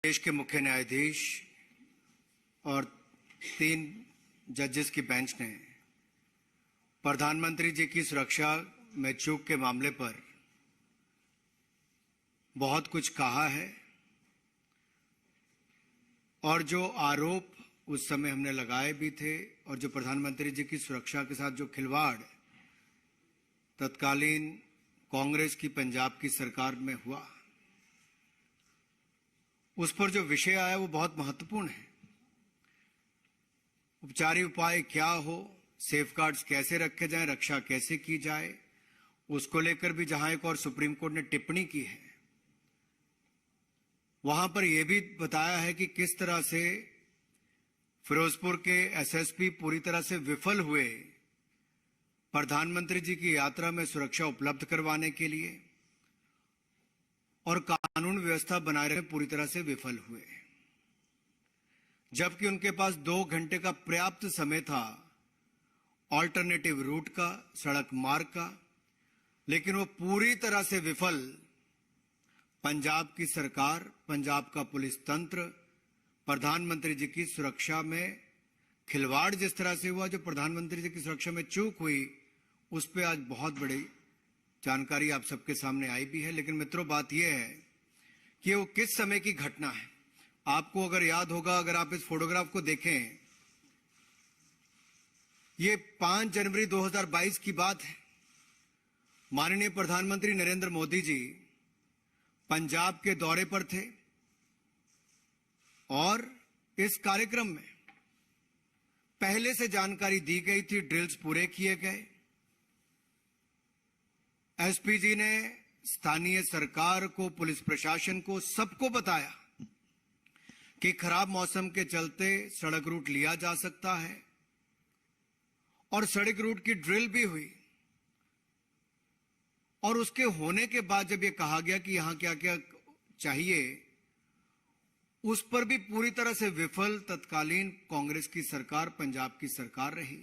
देश के मुख्य न्यायाधीश और 3 जजेस की बेंच ने प्रधानमंत्री जी की सुरक्षा में चूक के मामले पर बहुत कुछ कहा है और जो आरोप उस समय हमने लगाए भी थे और जो प्रधानमंत्री जी की सुरक्षा के साथ जो खिलवाड़ तत्कालीन कांग्रेस की पंजाब की सरकार में हुआ, उस पर जो विषय आया वो बहुत महत्वपूर्ण है। उपचारी उपाय क्या हो, सेफगार्ड्स कैसे रखे जाएं, रक्षा कैसे की जाए, उसको लेकर भी जहां एक और सुप्रीम कोर्ट ने टिप्पणी की है, वहां पर यह भी बताया है कि किस तरह से फिरोजपुर के एसएसपी पूरी तरह से विफल हुए प्रधानमंत्री जी की यात्रा में सुरक्षा उपलब्ध करवाने के लिए और कानून व्यवस्था बनाए रखने पूरी तरह से विफल हुए, जबकि उनके पास 2 घंटे का पर्याप्त समय था ऑल्टरनेटिव रूट का, सड़क मार्ग का, लेकिन वो पूरी तरह से विफल। पंजाब की सरकार, पंजाब का पुलिस तंत्र, प्रधानमंत्री जी की सुरक्षा में खिलवाड़ जिस तरह से हुआ, जो प्रधानमंत्री जी की सुरक्षा में चूक हुई, उस पर आज बहुत बड़ी जानकारी आप सबके सामने आई भी है। लेकिन मित्रों, बात यह है कि वो किस समय की घटना है। आपको अगर याद होगा, अगर आप इस फोटोग्राफ को देखें, ये 5 जनवरी 2022 की बात है। माननीय प्रधानमंत्री नरेंद्र मोदी जी पंजाब के दौरे पर थे और इस कार्यक्रम में पहले से जानकारी दी गई थी, ड्रिल्स पूरे किए गए। एसपी जी ने स्थानीय सरकार को, पुलिस प्रशासन को, सबको बताया कि खराब मौसम के चलते सड़क रूट लिया जा सकता है और सड़क रूट की ड्रिल भी हुई। और उसके होने के बाद जब यह कहा गया कि यहां क्या क्या चाहिए, उस पर भी पूरी तरह से विफल तत्कालीन कांग्रेस की सरकार, पंजाब की सरकार रही।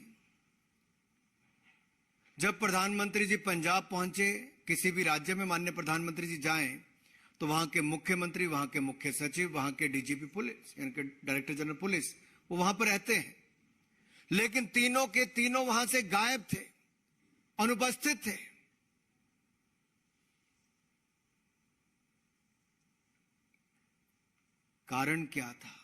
जब प्रधानमंत्री जी पंजाब पहुंचे, किसी भी राज्य में माननीय प्रधानमंत्री जी जाएं तो वहां के मुख्यमंत्री, वहां के मुख्य सचिव, वहां के डीजीपी पुलिस यानी कि डायरेक्टर जनरल पुलिस, वो वहां पर रहते हैं, लेकिन तीनों के तीनों वहां से गायब थे, अनुपस्थित थे। कारण क्या था?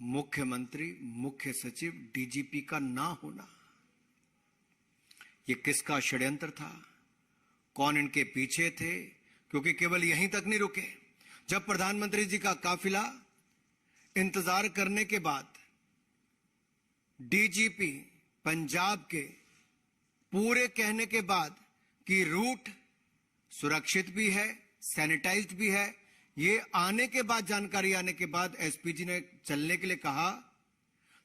मुख्यमंत्री, मुख्य सचिव, डीजीपी का ना होना। ये किसका षड्यंत्र था? कौन इनके पीछे थे? क्योंकि केवल यहीं तक नहीं रुके। जब प्रधानमंत्री जी का काफिला इंतजार करने के बाद डीजीपी पंजाब के पूरे कहने के बाद कि रूट सुरक्षित भी है, सैनिटाइज्ड भी है, ये आने के बाद, जानकारी आने के बाद एसपी जी ने चलने के लिए कहा,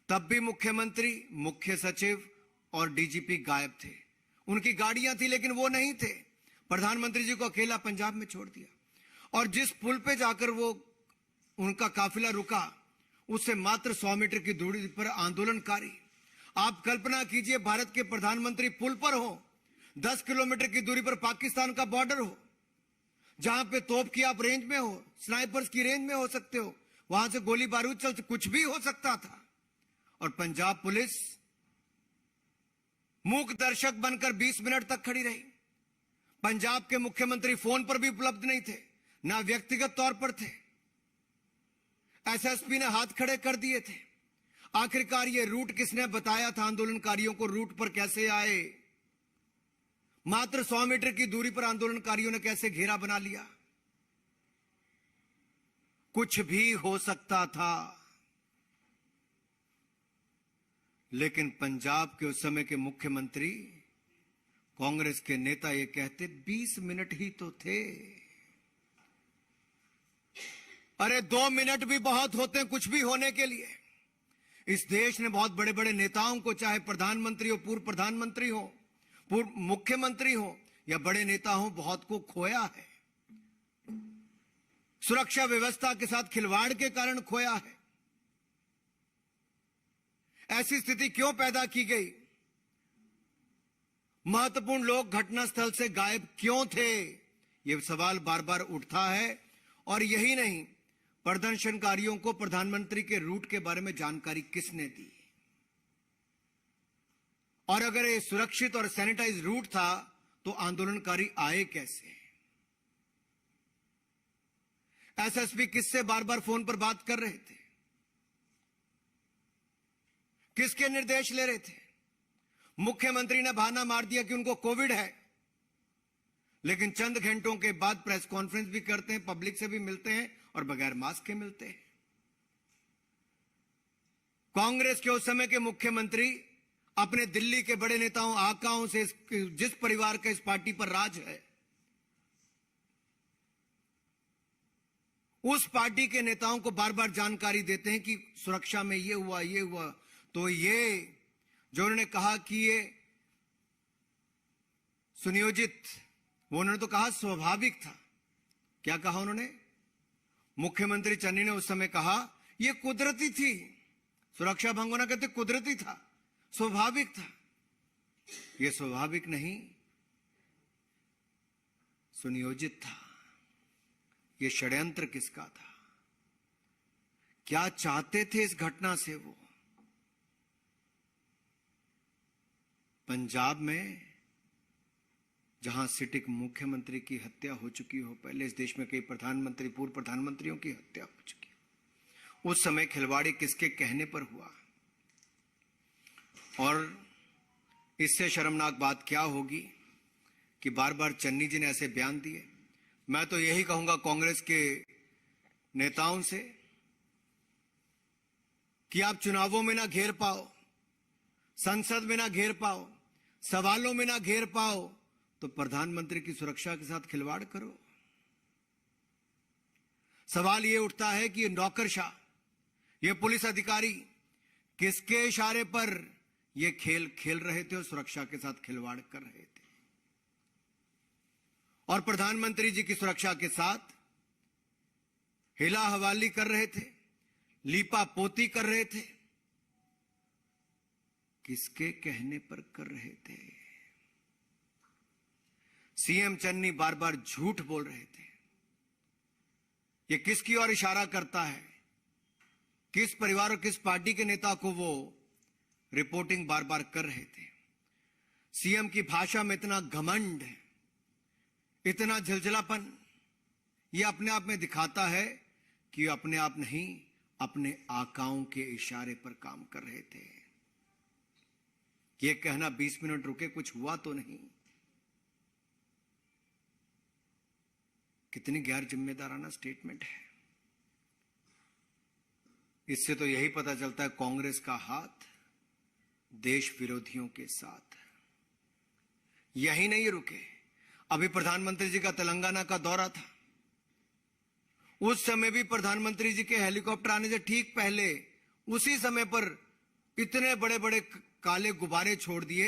तब भी मुख्यमंत्री, मुख्य सचिव और डीजीपी गायब थे। उनकी गाड़ियां थी लेकिन वो नहीं थे। प्रधानमंत्री जी को अकेला पंजाब में छोड़ दिया और जिस पुल पे जाकर वो उनका काफिला रुका, उससे मात्र 100 मीटर की दूरी पर आंदोलनकारी। आप कल्पना कीजिए, भारत के प्रधानमंत्री पुल पर हो, 10 किलोमीटर की दूरी पर पाकिस्तान का बॉर्डर हो, जहां पे तोप की आप रेंज में हो, स्नाइपर्स की रेंज में हो सकते हो, वहां से गोली बारूद चल, कुछ भी हो सकता था। और पंजाब पुलिस मूक दर्शक बनकर 20 मिनट तक खड़ी रही। पंजाब के मुख्यमंत्री फोन पर भी उपलब्ध नहीं थे, ना व्यक्तिगत तौर पर थे। एसएसपी ने हाथ खड़े कर दिए थे। आखिरकार ये रूट किसने बताया था आंदोलनकारियों को? रूट पर कैसे आए? मात्र 100 मीटर की दूरी पर आंदोलनकारियों ने कैसे घेरा बना लिया? कुछ भी हो सकता था, लेकिन पंजाब के उस समय के मुख्यमंत्री, कांग्रेस के नेता ये कहते 20 मिनट ही तो थे। अरे 2 मिनट भी बहुत होते हैं कुछ भी होने के लिए। इस देश ने बहुत बड़े बड़े नेताओं को, चाहे प्रधानमंत्री हो, पूर्व प्रधानमंत्री हो, पूर्व मुख्यमंत्री हो या बड़े नेता हो, बहुत को खोया है। सुरक्षा व्यवस्था के साथ खिलवाड़ के कारण खोया है। ऐसी स्थिति क्यों पैदा की गई? महत्वपूर्ण लोग घटनास्थल से गायब क्यों थे? यह सवाल बार बार उठता है और यही नहीं, प्रदर्शनकारियों को प्रधानमंत्री के रूट के बारे में जानकारी किसने दी? और अगर ये सुरक्षित और सैनिटाइज रूट था तो आंदोलनकारी आए कैसे? एसएसपी किससे बार बार फोन पर बात कर रहे थे? किसके निर्देश ले रहे थे? मुख्यमंत्री ने बहाना मार दिया कि उनको कोविड है, लेकिन चंद घंटों के बाद प्रेस कॉन्फ्रेंस भी करते हैं, पब्लिक से भी मिलते हैं और बगैर मास्क के मिलते हैं। कांग्रेस के उस समय के मुख्यमंत्री अपने दिल्ली के बड़े नेताओं, आकाओं से, जिस परिवार का इस पार्टी पर राज है, उस पार्टी के नेताओं को बार बार जानकारी देते हैं कि सुरक्षा में ये हुआ, ये हुआ। तो ये जो उन्होंने कहा कि ये सुनियोजित, वो उन्होंने तो कहा स्वाभाविक था। क्या कहा उन्होंने? मुख्यमंत्री चन्नी ने उस समय कहा ये कुदरती थी। सुरक्षा भंग होना कहते कुदरती था, स्वाभाविक था। ये स्वाभाविक नहीं, सुनियोजित था। ये षड्यंत्र किसका था? क्या चाहते थे इस घटना से वो? पंजाब में जहां सिटिक मुख्यमंत्री की हत्या हो चुकी हो, पहले इस देश में कई प्रधानमंत्री, पूर्व प्रधानमंत्रियों की हत्या हो चुकी हो, उस समय खिलवाड़ी किसके कहने पर हुआ? और इससे शर्मनाक बात क्या होगी कि बार बार चन्नी जी ने ऐसे बयान दिए। मैं तो यही कहूंगा कांग्रेस के नेताओं से कि आप चुनावों में ना घेर पाओ, संसद में ना घेर पाओ, सवालों में ना घेर पाओ, तो प्रधानमंत्री की सुरक्षा के साथ खिलवाड़ करो। सवाल यह उठता है कि ये नौकरशाह, ये पुलिस अधिकारी किसके इशारे पर ये खेल खेल रहे थे और सुरक्षा के साथ खिलवाड़ कर रहे थे, और प्रधानमंत्री जी की सुरक्षा के साथ हिला हवाली कर रहे थे, लीपा पोती कर रहे थे। किसके कहने पर कर रहे थे? सीएम चन्नी बार बार झूठ बोल रहे थे। ये किसकी ओर इशारा करता है? किस परिवार और किस पार्टी के नेता को वो रिपोर्टिंग बार बार कर रहे थे? सीएम की भाषा में इतना घमंड है, इतना झलझलापन, ये अपने आप में दिखाता है कि अपने आप नहीं, अपने आकाओं के इशारे पर काम कर रहे थे। ये कहना 20 मिनट रुके, कुछ हुआ तो नहीं। कितनी गैर जिम्मेदाराना स्टेटमेंट है। इससे तो यही पता चलता है कांग्रेस का हाथ देश विरोधियों के साथ। यही नहीं रुके, अभी प्रधानमंत्री जी का तेलंगाना का दौरा था, उस समय भी प्रधानमंत्री जी के हेलीकॉप्टर आने से ठीक पहले उसी समय पर इतने बड़े बड़े काले गुब्बारे छोड़ दिए।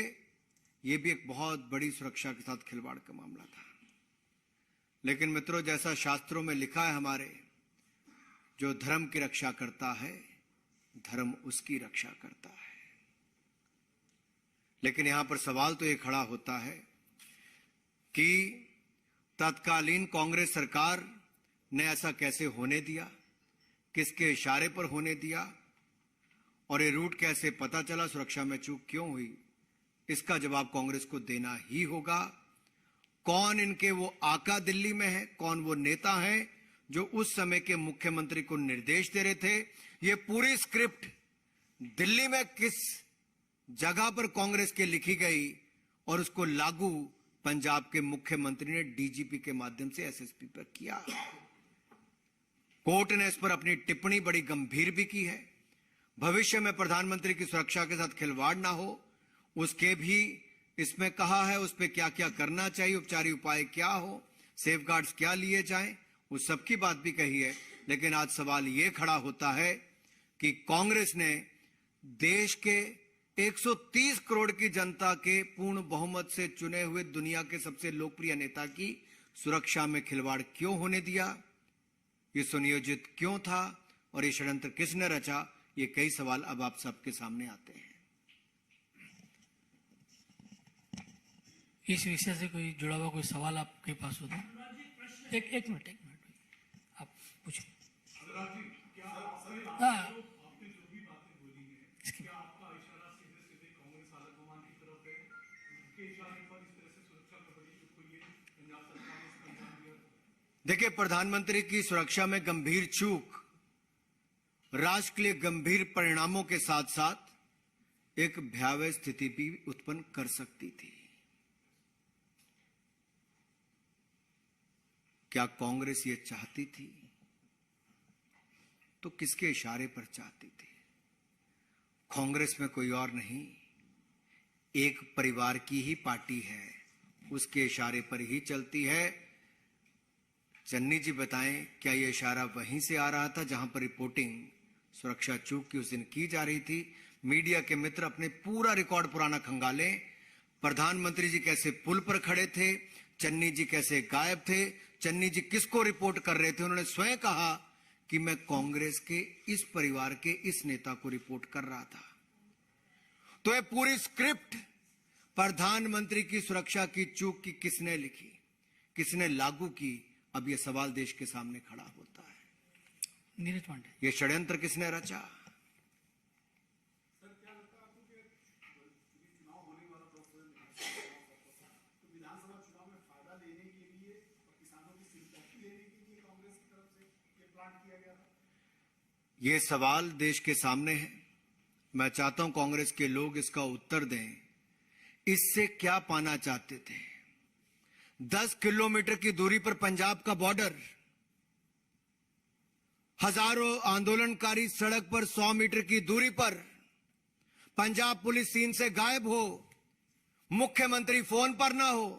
यह भी एक बहुत बड़ी सुरक्षा के साथ खिलवाड़ का मामला था। लेकिन मित्रों, जैसा शास्त्रों में लिखा है हमारे, जो धर्म की रक्षा करता है, धर्म उसकी रक्षा करता है। लेकिन यहां पर सवाल तो ये खड़ा होता है कि तत्कालीन कांग्रेस सरकार ने ऐसा कैसे होने दिया, किसके इशारे पर होने दिया, और ये रूट कैसे पता चला, सुरक्षा में चूक क्यों हुई? इसका जवाब कांग्रेस को देना ही होगा। कौन इनके वो आका दिल्ली में है, कौन वो नेता है जो उस समय के मुख्यमंत्री को निर्देश दे रहे थे? ये पूरी स्क्रिप्ट दिल्ली में किस जगह पर कांग्रेस के लिखी गई और उसको लागू पंजाब के मुख्यमंत्री ने डीजीपी के माध्यम से एसएसपी पर किया। कोर्ट ने इस पर अपनी टिप्पणी बड़ी गंभीर भी की है। भविष्य में प्रधानमंत्री की सुरक्षा के साथ खिलवाड़ ना हो, उसके भी इसमें कहा है, उस पर क्या क्या करना चाहिए, उपचारी उपाय क्या हो, सेफगार्ड्स क्या लिए जाएं, उस सबकी बात भी कही है। लेकिन आज सवाल यह खड़ा होता है कि कांग्रेस ने देश के 130 करोड़ की जनता के पूर्ण बहुमत से चुने हुए दुनिया के सबसे लोकप्रिय नेता की सुरक्षा में खिलवाड़ क्यों होने दिया? ये सुनियोजित क्यों था और ये षड्यंत्र किसने रचा? ये कई सवाल अब आप सबके सामने आते हैं। इस विषय से कोई जुड़ा हुआ कोई सवाल आपके पास हो तो एक मिनट आप देखिए, प्रधानमंत्री की सुरक्षा में गंभीर चूक राष्ट्र के लिए गंभीर परिणामों के साथ साथ एक भयावह स्थिति भी उत्पन्न कर सकती थी। क्या कांग्रेस ये चाहती थी? तो किसके इशारे पर चाहती थी? कांग्रेस में कोई और नहीं, एक परिवार की ही पार्टी है, उसके इशारे पर ही चलती है। चन्नी जी बताएं, क्या यह इशारा वहीं से आ रहा था जहां पर रिपोर्टिंग सुरक्षा चूक की उस दिन की जा रही थी? मीडिया के मित्र अपने पूरा रिकॉर्ड पुराना खंगालें। प्रधानमंत्री जी कैसे पुल पर खड़े थे, चन्नी जी कैसे गायब थे, चन्नी जी किसको रिपोर्ट कर रहे थे। उन्होंने स्वयं कहा कि मैं कांग्रेस के इस परिवार के इस नेता को रिपोर्ट कर रहा था। तो यह पूरी स्क्रिप्ट प्रधानमंत्री की सुरक्षा की चूक की किसने लिखी, किसने लागू की? अब यह सवाल देश के सामने खड़ा होता है। नीरज पांडे, यह षड्यंत्र किसने रचा? ये सवाल देश के सामने है। मैं चाहता हूं कांग्रेस के लोग इसका उत्तर दें। इससे क्या पाना चाहते थे? 10 किलोमीटर की दूरी पर पंजाब का बॉर्डर, हजारों आंदोलनकारी सड़क पर 100 मीटर की दूरी पर, पंजाब पुलिस सीन से गायब हो, मुख्यमंत्री फोन पर ना हो,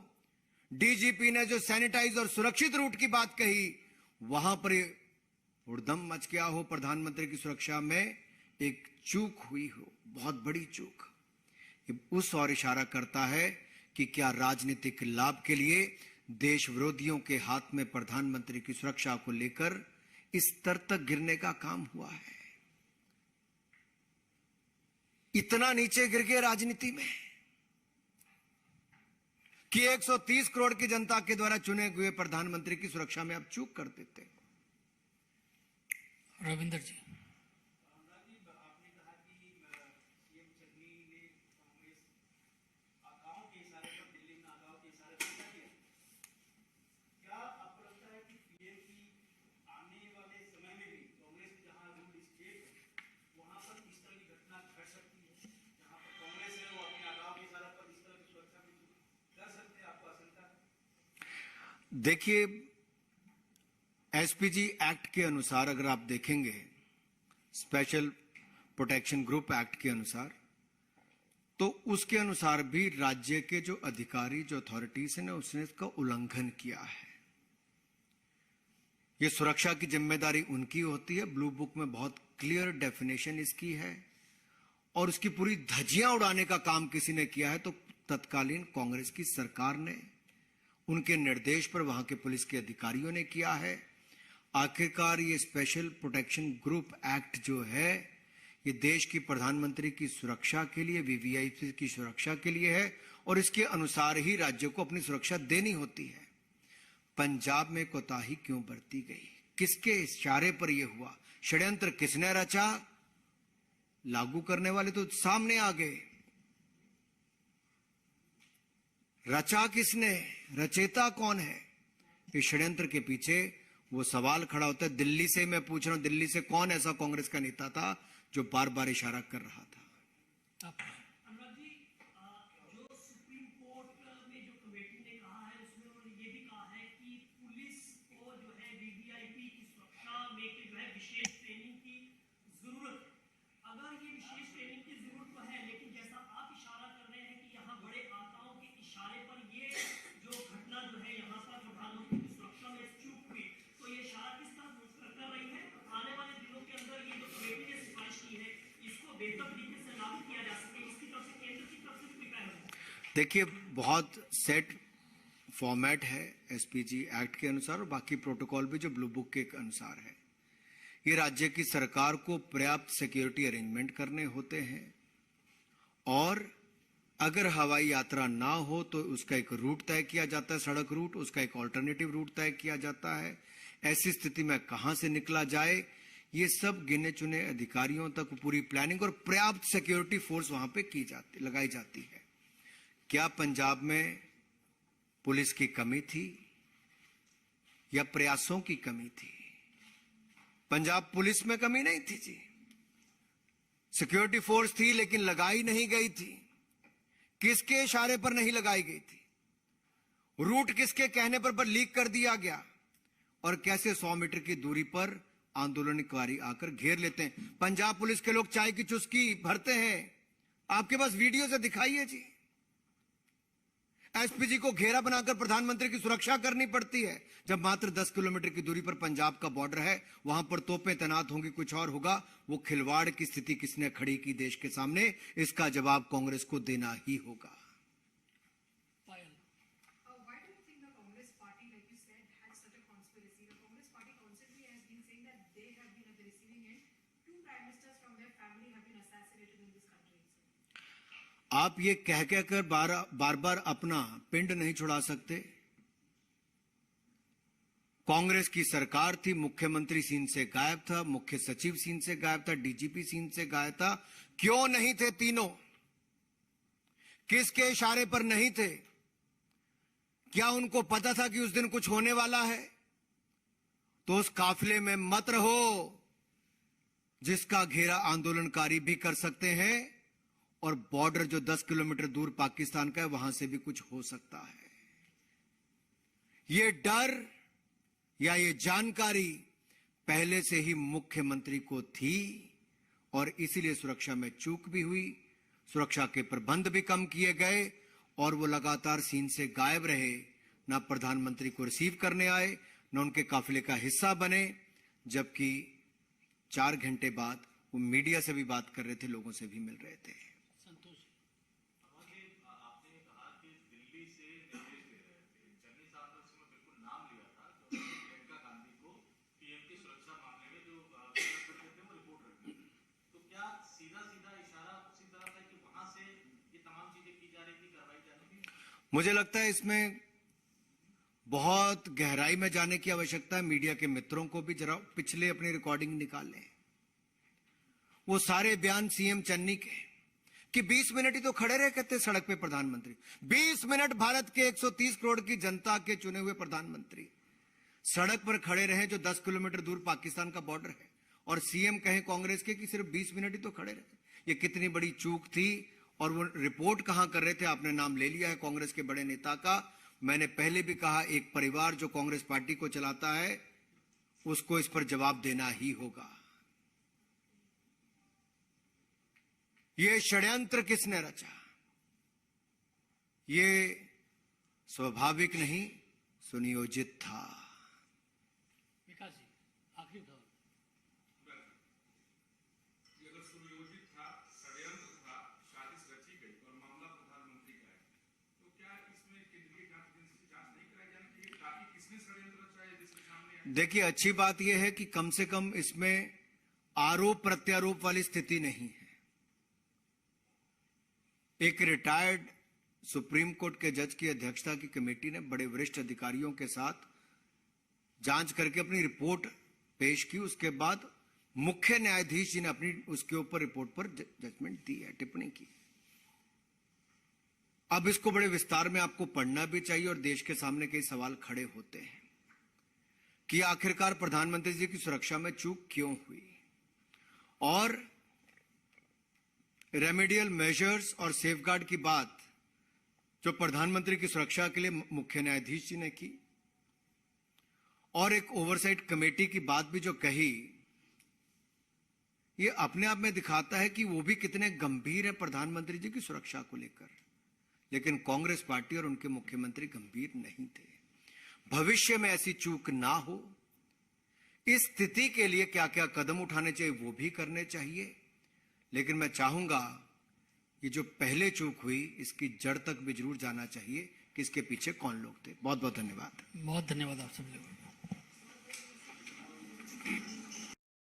डीजीपी ने जो सैनिटाइज और सुरक्षित रूट की बात कही, वहां पर उड़दम मच गया हो, प्रधानमंत्री की सुरक्षा में एक चूक हुई हो, बहुत बड़ी चूक। उस और इशारा करता है कि क्या राजनीतिक लाभ के लिए देश विरोधियों के हाथ में प्रधानमंत्री की सुरक्षा को लेकर इस स्तर तक गिरने का काम हुआ है। इतना नीचे गिर गए राजनीति में कि 130 करोड़ की जनता के द्वारा चुने हुए प्रधानमंत्री की सुरक्षा में अब चूक कर देते। रविंदर जी, देखिए, एसपीजी एक्ट के अनुसार अगर आप देखेंगे, स्पेशल प्रोटेक्शन ग्रुप एक्ट के अनुसार, तो उसके अनुसार भी राज्य के जो अधिकारी, जो अथॉरिटीज हैं, उसने इसका उल्लंघन किया है। ये सुरक्षा की जिम्मेदारी उनकी होती है। ब्लू बुक में बहुत क्लियर डेफिनेशन इसकी है, और उसकी पूरी धज्जियां उड़ाने का काम किसी ने किया है तो तत्कालीन कांग्रेस की सरकार ने, उनके निर्देश पर वहां के पुलिस के अधिकारियों ने किया है। आखिरकार ये स्पेशल प्रोटेक्शन ग्रुप एक्ट जो है, ये देश की प्रधानमंत्री की सुरक्षा के लिए, वीवीआईपी की सुरक्षा के लिए है, और इसके अनुसार ही राज्यों को अपनी सुरक्षा देनी होती है। पंजाब में कोताही क्यों बरती गई? किसके इशारे पर यह हुआ? षड्यंत्र किसने रचा? लागू करने वाले तो सामने आ गए। रचा किसने? रचेता कौन है? इस षड्यंत्र के पीछे वो सवाल खड़ा होता है। दिल्ली से मैं पूछ रहा हूं, दिल्ली से कौन ऐसा कांग्रेस का नेता था जो बार बार इशारा कर रहा था? अनुराग जी, जो सुप्रीम कोर्ट में जो कमेटी ने कहा है, उसमें उन्होंने ये भी कहा है कि पुलिस को जो है वीवीआईपी की सुरक्षा में जो है विशेष ट्रेनिंग की जरूरत है। अगर ये विशेष ट्रेनिंग की जरूरत तो है, लेकिन जैसा आप इशारा कर रहे हैं कि यहाँ बड़े आकाओं के इशारे पर ये जो घटना जो है यहाँ पर प्रधानमंत्री की सुरक्षा में चूक हुई, तो ये इशारा किस तरह कर रही है? आने वाले दिनों के अंदर ये जो कमेटी ने सिफारिश की है, इसको बेहतर तरीके से लागू किया जा सके, इसकी तरफ से केंद्र की तरफ से कोई पहल है? देखिए, बहुत सेट फॉर्मेट है एसपीजी एक्ट के अनुसार, और बाकी प्रोटोकॉल भी जो ब्लू बुक के अनुसार है। ये राज्य की सरकार को पर्याप्त सिक्योरिटी अरेंजमेंट करने होते हैं, और अगर हवाई यात्रा ना हो तो उसका एक रूट तय किया जाता है, सड़क रूट, उसका एक ऑल्टरनेटिव रूट तय किया जाता है। ऐसी स्थिति में कहां से निकला जाए, ये सब गिने चुने अधिकारियों तक पूरी प्लानिंग और पर्याप्त सिक्योरिटी फोर्स वहां पे लगाई जाती है। क्या पंजाब में पुलिस की कमी थी? या प्रयासों की कमी थी? पंजाब पुलिस में कमी नहीं थी जी, सिक्योरिटी फोर्स थी लेकिन लगाई नहीं गई थी। किसके इशारे पर नहीं लगाई गई थी? रूट किसके कहने पर लीक कर दिया गया? और कैसे 100 मीटर की दूरी पर आंदोलनकारी आकर घेर लेते हैं। पंजाब पुलिस के लोग चाय की चुस्की भरते हैं, आपके पास वीडियो से दिखाइए जी। एसपीजी को घेरा बनाकर प्रधानमंत्री की सुरक्षा करनी पड़ती है, जब मात्र 10 किलोमीटर की दूरी पर पंजाब का बॉर्डर है। वहां पर तोपें तैनात होंगी, कुछ और होगा। वो खिलवाड़ की स्थिति किसने खड़ी की देश के सामने? इसका जवाब कांग्रेस को देना ही होगा। Why do you think the Congress party, like you said, had such a conspiracy? The Congress party constantly has been saying that they have been at the receiving end. 2 prime ministers from their family have been assassinated in this country. आप ये कह कहकर बार बार अपना पिंड नहीं छुड़ा सकते। कांग्रेस की सरकार थी, मुख्यमंत्री सीन से गायब था, मुख्य सचिव सीन से गायब था, डीजीपी सीन से गायब था। क्यों नहीं थे तीनों? किसके इशारे पर नहीं थे? क्या उनको पता था कि उस दिन कुछ होने वाला है? तो उस काफिले में मत रहो जिसका घेरा आंदोलनकारी भी कर सकते हैं, और बॉर्डर जो 10 किलोमीटर दूर पाकिस्तान का है, वहां से भी कुछ हो सकता है। ये डर या ये जानकारी पहले से ही मुख्यमंत्री को थी, और इसीलिए सुरक्षा में चूक भी हुई, सुरक्षा के प्रबंध भी कम किए गए, और वो लगातार सीन से गायब रहे। ना प्रधानमंत्री को रिसीव करने आए, न उनके काफिले का हिस्सा बने, जबकि 4 घंटे बाद वो मीडिया से भी बात कर रहे थे, लोगों से भी मिल रहे थे। संतोष, आपने कहा कि दिल्ली से निर्देश दे रहे थे, चन्नी साहब ने उसमें बिल्कुल नाम लिया था तो प्रियंका गांधी को पीएम की सुरक्षा मामले में जो करते थे वो रिपोर्ट रखी। तो क्या सीधा सीधा इशारा उसी तरह था कि वहां से ये तमाम चीजें की जा रही थी, कार्रवाई जानी थी? मुझे लगता है इसमें बहुत गहराई में जाने की आवश्यकता है। मीडिया के मित्रों को भी जरा पिछले अपनी रिकॉर्डिंग निकाल लें। वो सारे बयान सीएम चन्नी के कि 20 मिनट ही तो खड़े रहे कहते सड़क पे प्रधानमंत्री। 20 मिनट भारत के 130 करोड़ की जनता के चुने हुए प्रधानमंत्री सड़क पर खड़े रहे, जो 10 किलोमीटर दूर पाकिस्तान का बॉर्डर है, और सीएम कहें कांग्रेस के कि सिर्फ 20 मिनट ही तो खड़े रहे। ये कितनी बड़ी चूक थी। और वो रिपोर्ट कहां कर रहे थे? आपने नाम ले लिया है कांग्रेस के बड़े नेता का। मैंने पहले भी कहा, एक परिवार जो कांग्रेस पार्टी को चलाता है उसको इस पर जवाब देना ही होगा। ये षड्यंत्र किसने रचा? ये स्वाभाविक नहीं, सुनियोजित था। विकास जी, आखिरी दौर। अगर सुनियोजित था, षड्यंत्र था, साजिश रची गई और मामला प्रधानमंत्री का है, तो क्या इसमें केंद्रीय जांच एजेंसी से जांच नहीं कराई जानी चाहिए ताकि किसने षड्यंत्र रचा है जिसके सामने आए? देखिए, अच्छी बात यह है कि कम से कम इसमें आरोप प्रत्यारोप वाली स्थिति नहीं है। एक रिटायर्ड सुप्रीम कोर्ट के जज की अध्यक्षता की कमेटी ने बड़े वरिष्ठ अधिकारियों के साथ जांच करके अपनी रिपोर्ट पेश की। उसके बाद मुख्य न्यायाधीश जी ने अपनी उसके ऊपर रिपोर्ट पर जजमेंट दी है, टिप्पणी की। अब इसको बड़े विस्तार में आपको पढ़ना भी चाहिए, और देश के सामने कई सवाल खड़े होते हैं कि आखिरकार प्रधानमंत्री जी की सुरक्षा में चूक क्यों हुई, और रेमेडियल मेजर्स और सेफगार्ड की बात जो प्रधानमंत्री की सुरक्षा के लिए मुख्य न्यायाधीश जी ने की, और एक ओवरसाइट कमेटी की बात भी जो कही, ये अपने आप में दिखाता है कि वो भी कितने गंभीर है प्रधानमंत्री जी की सुरक्षा को लेकर। लेकिन कांग्रेस पार्टी और उनके मुख्यमंत्री गंभीर नहीं थे। भविष्य में ऐसी चूक ना हो, इस स्थिति के लिए क्या क्या कदम उठाने चाहिए वो भी करने चाहिए। लेकिन मैं चाहूंगा ये जो पहले चूक हुई, इसकी जड़ तक भी जरूर जाना चाहिए कि इसके पीछे कौन लोग थे। बहुत बहुत धन्यवाद। बहुत धन्यवाद आप सभी लोगों को।